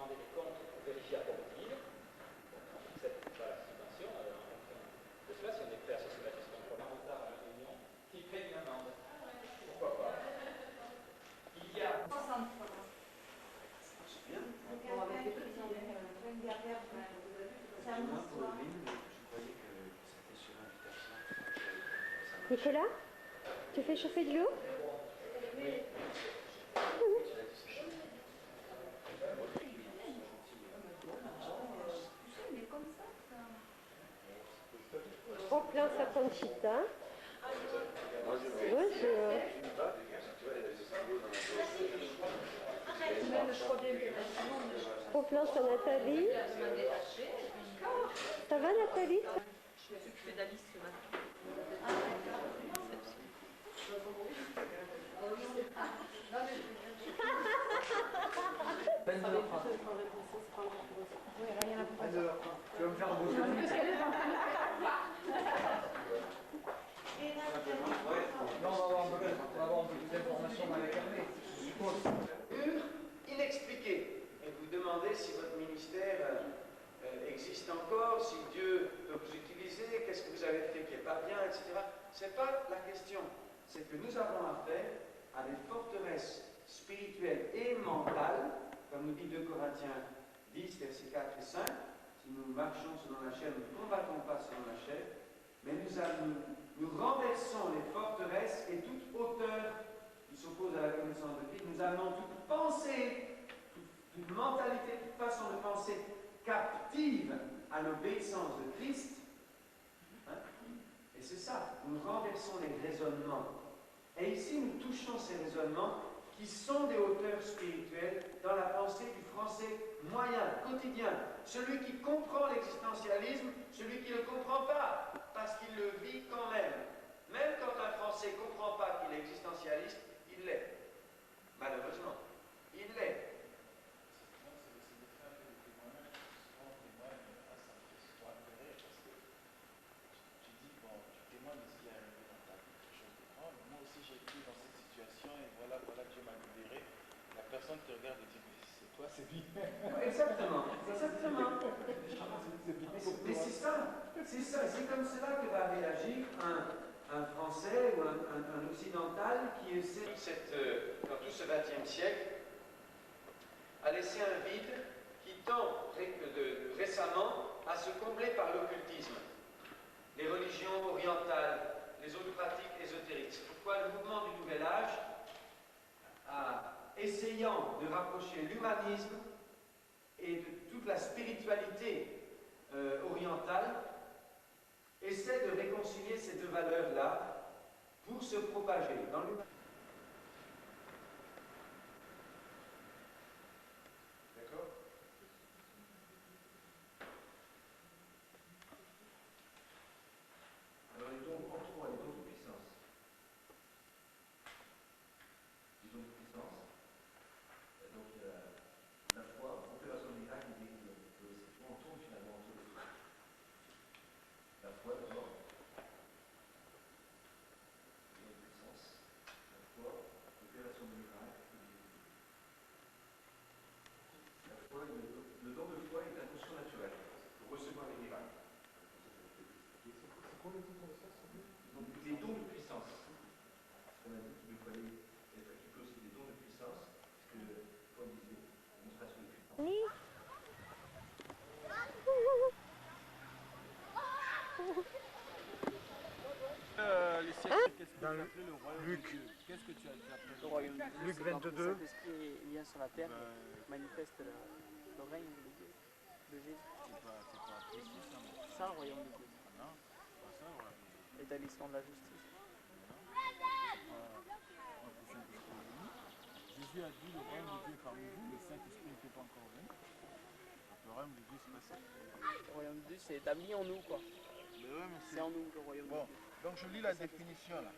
demander des comptes pour vérifier à Portille. Donc on accepte pas la subvention en fonction de cela, si on est prêt à se soumettre à ce contrôle parlementaire à la réunion, qui paye une amende. Pourquoi pas? Il y a 60 fois. C'est bien. Pour avec les prisons de c'est un histoire. Je croyais que c'était sur invitation. Nicolas, tu fais chauffer de l'eau? oui. Trop plein sa pancita. Bonjour. Trop plein sa Nathalie. Ça va Nathalie? Je me suis occupée d'Alice ce matin. Tu vas me faire un beau Non, on va avoir un peu d'informations dans les carnets, je suppose. Inexpliqué. Et vous demandez si votre ministère existe encore, si Dieu peut vous utiliser, qu'est-ce que vous avez fait qui n'est pas bien, etc. Ce n'est pas la question. C'est que nous avons affaire à des forteresses spirituelles et mentales, comme nous dit 2 Corinthiens 10, versets 4 et 5. Si nous marchons selon la chair, nous ne combattons pas selon la chair, mais nous renversons les forteresses et toute hauteur qui s'oppose à la connaissance de Christ. Nous amenons toute pensée, toute mentalité, toute façon de penser captive à l'obéissance de Christ. Hein? Et c'est ça, nous renversons les raisonnements. Et ici, nous touchons ces raisonnements qui sont des hauteurs spirituelles dans la pensée du français moyen, quotidien. Celui qui comprend l'existentialisme, celui qui ne le comprend pas, parce qu'il le vit quand même. Même quand un Français ne comprend pas qu'il est existentialiste, il l'est. Malheureusement, il l'est. La personne qui regarde et dit c'est toi, c'est bien. Exactement, exactement. Mais c'est ça, c'est comme cela que va réagir un Français ou un Occidental qui essaie, dans tout ce XXe siècle, à laisser un vide qui tend récemment à se combler par l'occultisme. Les religions orientales, les autres pratiques ésotériques. C'est pourquoi le mouvement du Nouvel Âge essayant de rapprocher l'humanisme et de toute la spiritualité orientale, essaie de réconcilier ces deux valeurs-là pour se propager dans l'humanisme. D'accord? Alors, les dons en trois, les dons de puissance. Les dons de puissance. Donc, la foi, opération miracle, il dit que on tourne finalement autour de tout. La foi, d'abord. Les dons de puissance. La foi, opération miracle. La foi, le don de foi est un conscient naturel pour recevoir les miracles. Donc, les dons de puissance. On a dit qu'il fallait être équipé aussi des dons de puissance, puisque Paul disait démonstration de puissance. Oui. Les siècles, qu'est-ce que tu as appelé le royaume de Dieu? Qu'est-ce que tu as appelé Le royaume de Dieu, Luc c'est quand 22. le Saint-Esprit vient sur la terre et manifeste le règne de Dieu, de Jésus. C'est pas précis ça, mais... C'est ça le royaume de Dieu. Ah non, c'est pas ça le royaume de Dieu. L'établissement de la justice. Jésus a dit le royaume de Dieu est parmi vous, le Saint-Esprit n'était pas encore venu. Donc le royaume de Dieu c'est pas ça. Le royaume de Dieu, c'est établi en nous, quoi. Mais ouais, mais C'est en nous le royaume bon, de Dieu. donc je lis la définition là.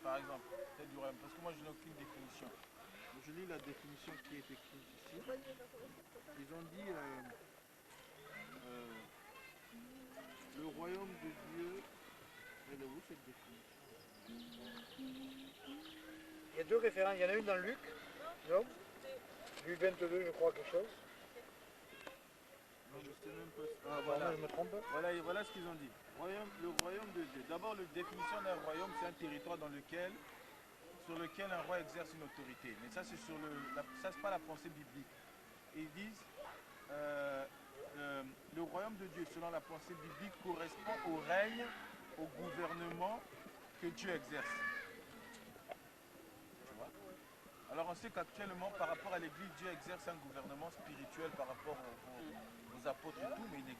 Par exemple, peut-être du royaume, parce que moi je n'ai aucune définition. Donc, je lis la définition qui est écrite ici. Ils ont dit le royaume de Dieu. Elle est où cette définition? Il y a deux références, il y en a une dans Luc, non? Luc 22, je crois, quelque chose. Non, je sais même pas. Ah, Voilà. je me trompe. Voilà ce qu'ils ont dit. Le royaume de Dieu. D'abord, la définition d'un royaume, c'est un territoire sur lequel un roi exerce une autorité. Mais ça, c'est pas la pensée biblique. Ils disent, le royaume de Dieu, selon la pensée biblique, correspond au règne, au gouvernement que Dieu exerce. Tu vois? Alors on sait qu'actuellement, par rapport à l'Église, Dieu exerce un gouvernement spirituel par rapport aux apôtres et tout, mais il n'y a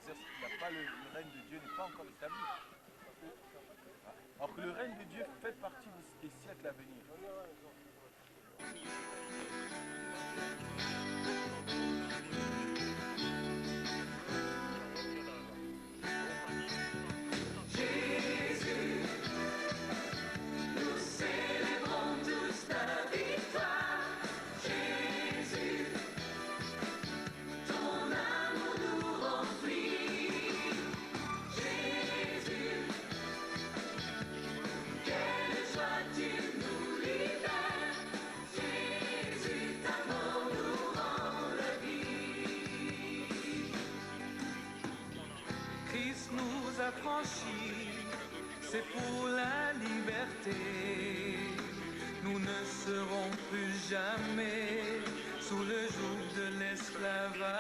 pas le règne de Dieu n'est pas encore établi. Alors que le règne de Dieu fait partie des siècles à venir. Christ nous a franchis, c'est pour la liberté. Nous ne serons plus jamais sous le joug de l'esclavage.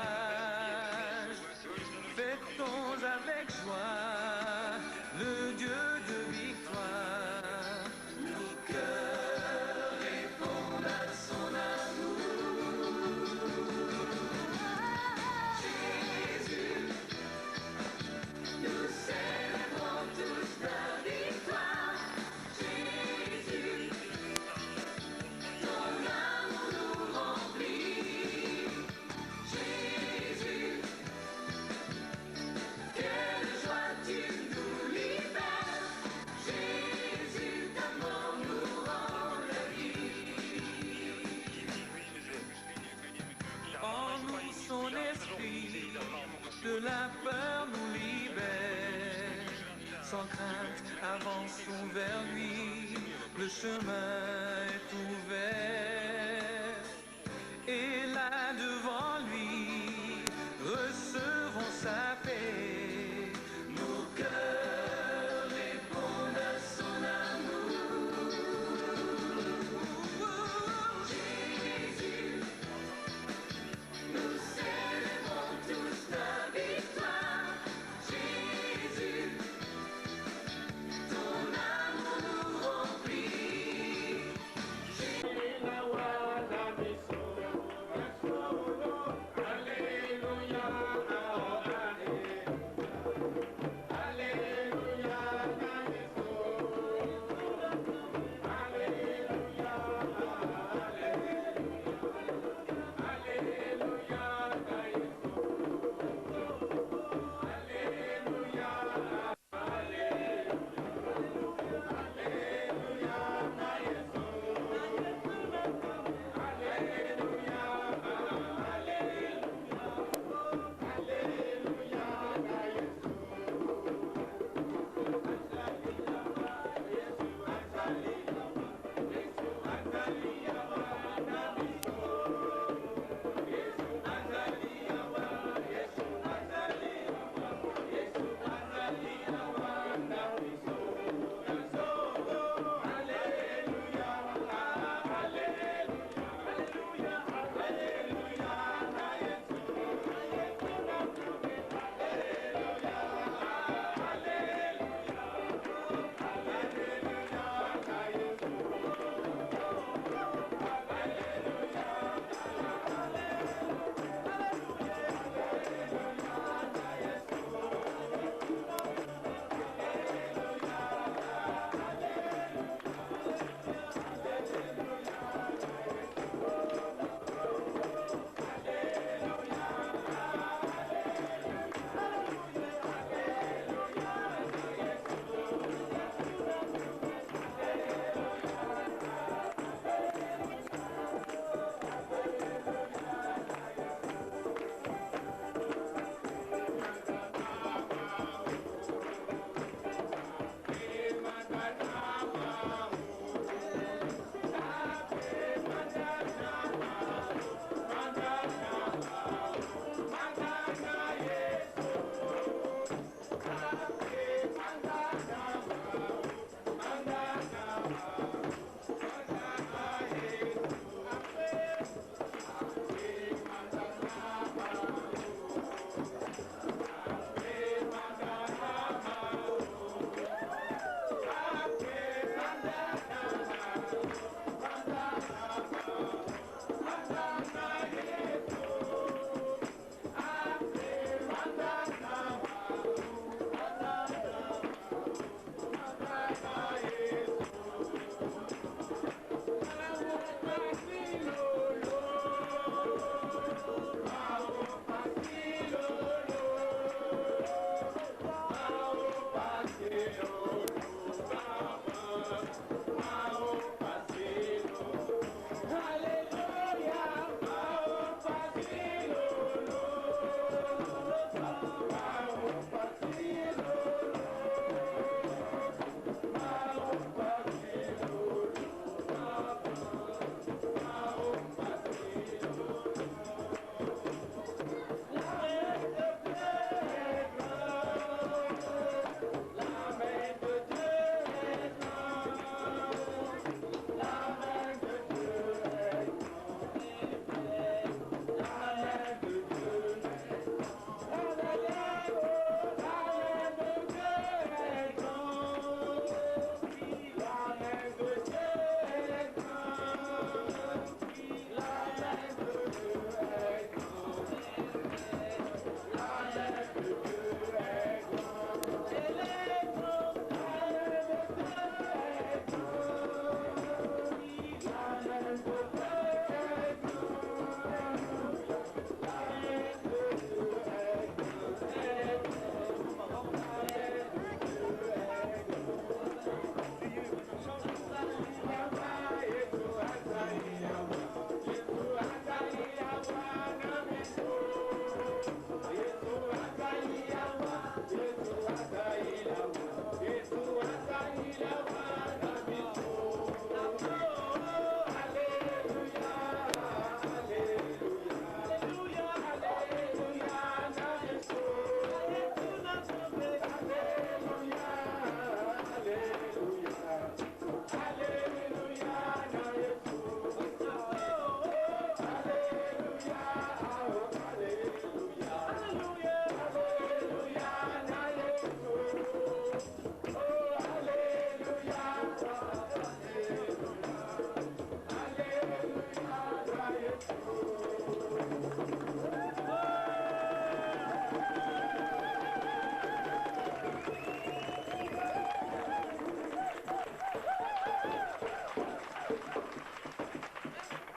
Fêtons avec joie le Dieu de victoire. Nos cœurs répondent à son amour. Jésus, nous célébrons tous ta victoire. Jésus, ton amour nous remplit. Jésus, quelle joie tu nous libères. Jésus, ta mort nous rend la vie. En nous son esprit, de la peur nous libère. Sans crainte, avançons vers lui, le chemin est ouvert. Et là devant lui, recevons sa paix. Nos cœurs répondent à son amour. Jésus, nous célébrons tous ta victoire. Jésus, ton amour nous remplit. Jésus,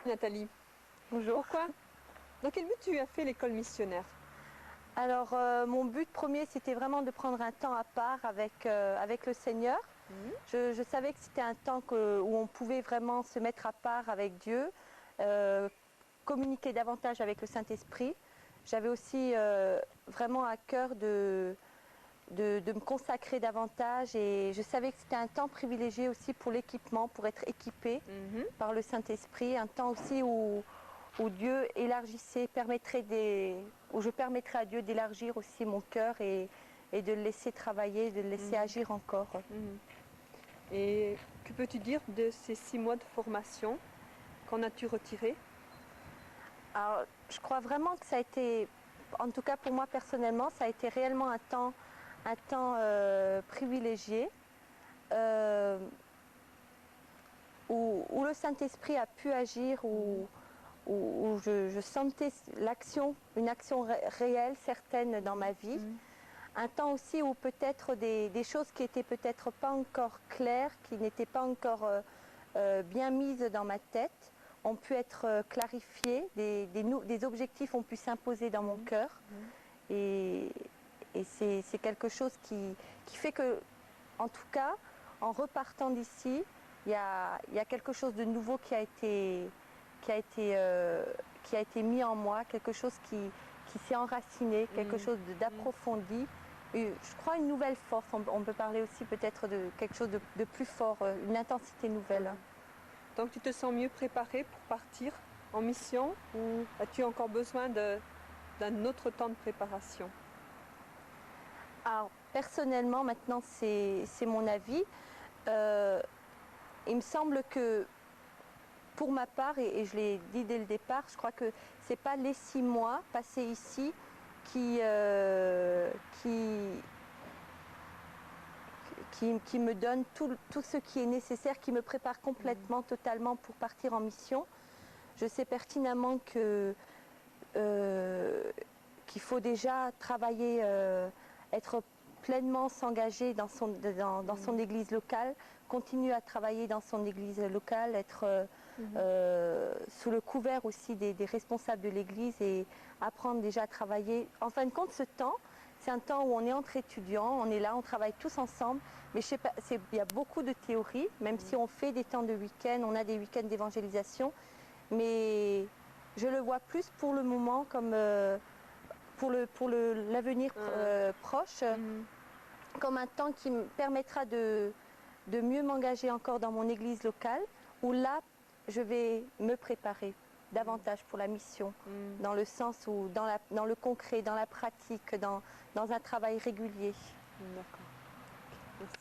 Nathalie, Bonjour. pourquoi, dans quel but tu as fait l'école missionnaire? Alors, mon but premier, c'était vraiment de prendre un temps à part avec le Seigneur. Je savais que c'était un temps où on pouvait vraiment se mettre à part avec Dieu, communiquer davantage avec le Saint-Esprit. J'avais aussi vraiment à cœur de me consacrer davantage et je savais que c'était un temps privilégié aussi pour l'équipement, pour être équipé par le Saint-Esprit, un temps aussi où Dieu élargissait, où je permettrais à Dieu d'élargir aussi mon cœur et de le laisser travailler, de le laisser agir encore. Et que peux-tu dire de ces 6 mois de formation? Qu'en as-tu retiré? Alors, je crois vraiment que ça a été, en tout cas pour moi personnellement, ça a été réellement un temps privilégié où le Saint-Esprit a pu agir, où je sentais une action réelle, certaine dans ma vie. Un temps aussi où peut-être des choses qui n'étaient peut-être pas encore claires, qui n'étaient pas encore bien mises dans ma tête, ont pu être clarifiées, des objectifs ont pu s'imposer dans mon cœur. Et c'est quelque chose qui fait que, en tout cas, en repartant d'ici, il y a quelque chose de nouveau qui a été mis en moi, quelque chose qui s'est enraciné, quelque chose d'approfondi. Je crois une nouvelle force, on peut parler aussi peut-être de quelque chose de plus fort, une intensité nouvelle. Donc tu te sens mieux préparé pour partir en mission ou as-tu encore besoin d'un autre temps de préparation? Alors personnellement, maintenant c'est mon avis, il me semble que pour ma part, et je l'ai dit dès le départ, je crois que ce n'est pas les 6 mois passés ici qui me donne tout ce qui est nécessaire, qui me prépare complètement, totalement pour partir en mission. Je sais pertinemment qu'il faut déjà travailler, être pleinement s'engager dans son église locale, continuer à travailler dans son église locale, être sous le couvert aussi des responsables de l'église et apprendre déjà à travailler. En fin de compte, ce temps, c'est un temps où on est entre étudiants, on est là, on travaille tous ensemble, mais je sais pas, il y a beaucoup de théorie, même si on fait des temps de week-end, on a des week-ends d'évangélisation, mais je le vois plus pour le moment comme pour l'avenir proche, comme un temps qui me permettra de mieux m'engager encore dans mon église locale, où là, je vais me préparer davantage pour la mission, dans le sens où, dans le concret, dans la pratique, dans un travail régulier. D'accord.